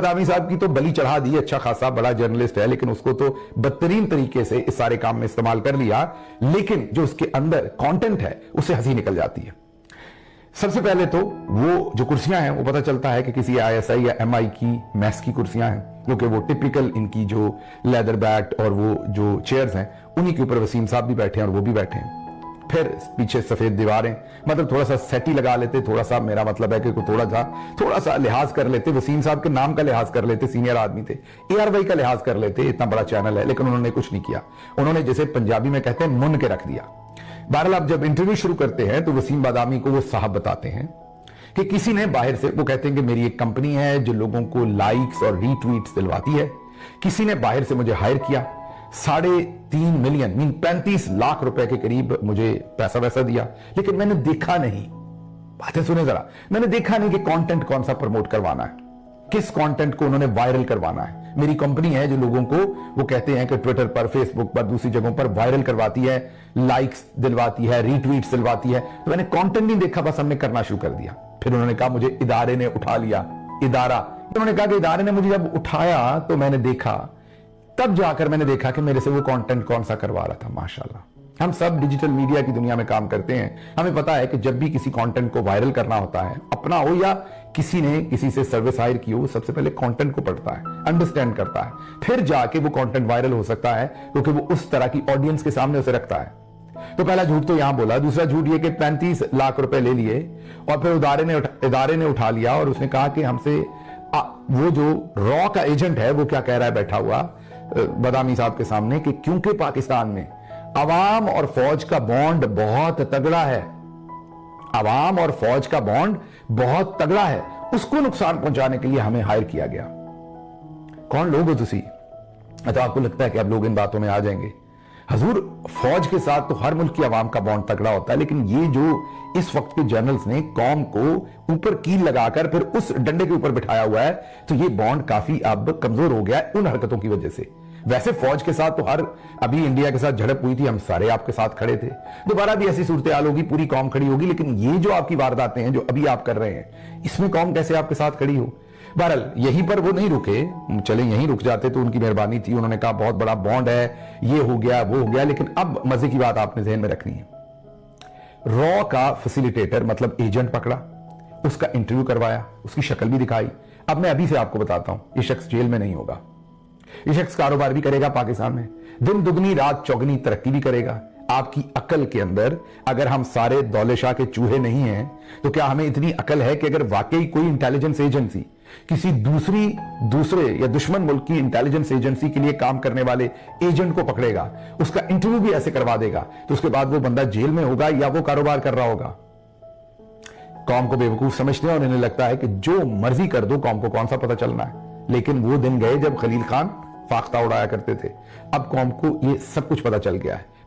बदामी साहब की तो बलि चढ़ा दी, अच्छा खासा बड़ा जर्नलिस्ट है, लेकिन उसको तो बदतरीन तरीके से इस सारे काम में इस्तेमाल कर लिया, लेकिन जो उसके अंदर कंटेंट है उससे हंसी निकल जाती है। सबसे पहले तो वो जो कुर्सियां हैं वो पता चलता है कि किसी आईएसआई या एमआई की मैस की कुर्सियां हैं, क्योंकि वो टिपिकल इनकी जो लेदर बैट और वो जो चेयर्स हैं उन्हीं के ऊपर वसीम साहब भी बैठे हैं और वो भी बैठे हैं। फिर पीछे सफेद दीवारें, मतलब थोड़ा सा सेटी लगा लेते, थोड़ा सा, मेरा मतलब है कि थोड़ा सा लिहाज कर लेते, वसीम साहब के नाम का लिहाज कर लेते, सीनियर आदमी थे, एआरवाई का लिहाज कर लेते, इतना बड़ा चैनल है, लेकिन उन्होंने कुछ नहीं किया। उन्होंने जैसे पंजाबी में कहते हैं मुन के रख दिया। बहरहाल आप जब इंटरव्यू शुरू करते हैं तो वसीम बादामी को वो साहब बताते हैं कि किसी ने बाहर से, वो कहते हैं कि मेरी एक कंपनी है जो लोगों को लाइक्स और रीट्वीट्स दिलवाती है, किसी ने बाहर से मुझे हायर किया, 3.5 मिलियन मीन 35 लाख रुपए के करीब मुझे पैसा वैसा दिया, लेकिन मैंने देखा नहीं, बातें सुने जरा, मैंने देखा नहीं कि कंटेंट कौन सा प्रमोट करवाना है, किस कंटेंट को उन्होंने वायरल करवाना है। मेरी कंपनी है जो लोगों को, वो कहते हैं कि ट्विटर पर, फेसबुक पर, दूसरी जगहों पर वायरल करवाती है, लाइक्स दिलवाती है, रीट्वीट्स दिलवाती है, तो मैंने कंटेंट नहीं देखा, बस हमने करना शुरू कर दिया। फिर उन्होंने कहा मुझे इदारे ने उठा लिया, इदारा, उन्होंने कहा कि इदारे ने मुझे जब उठाया तो मैंने देखा, तब जाकर मैंने देखा कि मेरे से वो कंटेंट कौन सा करवा रहा था। माशाल्लाह, हम सब डिजिटल मीडिया की दुनिया में काम करते हैं, हमें पता है कि जब भी किसी कंटेंट को वायरल करना होता है, अपना हो या किसी ने किसी से सर्विस हायर की हो, सबसे पहले कंटेंट को पढ़ता है, अंडरस्टैंड करता है, फिर जाके वो कंटेंट वायरल हो सकता है, क्योंकि वो उस तरह की ऑडियंस के सामने उसे रखता है। तो पहला झूठ तो यहां बोला। दूसरा झूठ ये कि 35 लाख रुपए ले लिए और फिर इदारे ने उठा लिया और उसने कहा कि हमसे वो जो रॉ का एजेंट है वो क्या कह रहा है बैठा हुआ बदामी साहब के सामने, कि क्योंकि पाकिस्तान में अवाम और फौज का बॉन्ड बहुत तगड़ा है, अवाम और फौज का बॉन्ड बहुत तगड़ा है, उसको नुकसान पहुंचाने के लिए हमें हायर किया गया। कौन लोग हो तुसी? तो आपको लगता है कि अब लोग इन बातों में आ जाएंगे। हजूर, फौज के साथ तो हर मुल्क की आवाम का बॉन्ड तगड़ा होता है, लेकिन ये जो इस वक्त के जर्नल्स ने कौम को ऊपर कील लगाकर फिर उस डंडे के ऊपर बिठाया हुआ है, तो ये बॉन्ड काफी अब कमजोर हो गया है उन हरकतों की वजह से। वैसे फौज के साथ तो हर, अभी इंडिया के साथ झड़प हुई थी, हम सारे आपके साथ खड़े थे, दोबारा भी ऐसी सूरत हाल होगी, पूरी कौम खड़ी होगी, लेकिन ये जो आपकी वारदातें हैं जो अभी आप कर रहे हैं, इसमें कौम कैसे आपके साथ खड़ी हो? बहरहाल यहीं पर वो नहीं रुके, चले यहीं रुक जाते तो उनकी मेहरबानी थी। उन्होंने कहा बहुत बड़ा बॉन्ड है, ये हो गया वो हो गया, लेकिन अब मजे की बात आपने ध्यान में रखनी है। रॉ का फैसिलिटेटर मतलब एजेंट पकड़ा, उसका इंटरव्यू करवाया, उसकी शक्ल भी दिखाई। अब मैं अभी से आपको बताता हूं, ये शख्स जेल में नहीं होगा, ये शख्स कारोबार भी करेगा पाकिस्तान में, दिन दुगनी रात चौगनी तरक्की भी करेगा। आपकी अकल के अंदर, अगर हम सारे दौले शाह के चूहे नहीं हैं, तो क्या हमें इतनी अकल है कि अगर वाकई कोई इंटेलिजेंस एजेंसी किसी दूसरे या दुश्मन मुल्क की इंटेलिजेंस एजेंसी के लिए काम करने वाले एजेंट को पकड़ेगा, उसका इंटरव्यू भी ऐसे करवा देगा, तो उसके बाद वो बंदा जेल में होगा या वो कारोबार कर रहा होगा? कौम को बेवकूफ समझते हैं और इन्हें लगता है कि जो मर्जी कर दो, कौम को कौन सा पता चलना है। लेकिन वो दिन गए जब खलील खान फाख्ता उड़ाया करते थे, अब कौम को ये सब कुछ पता चल गया है।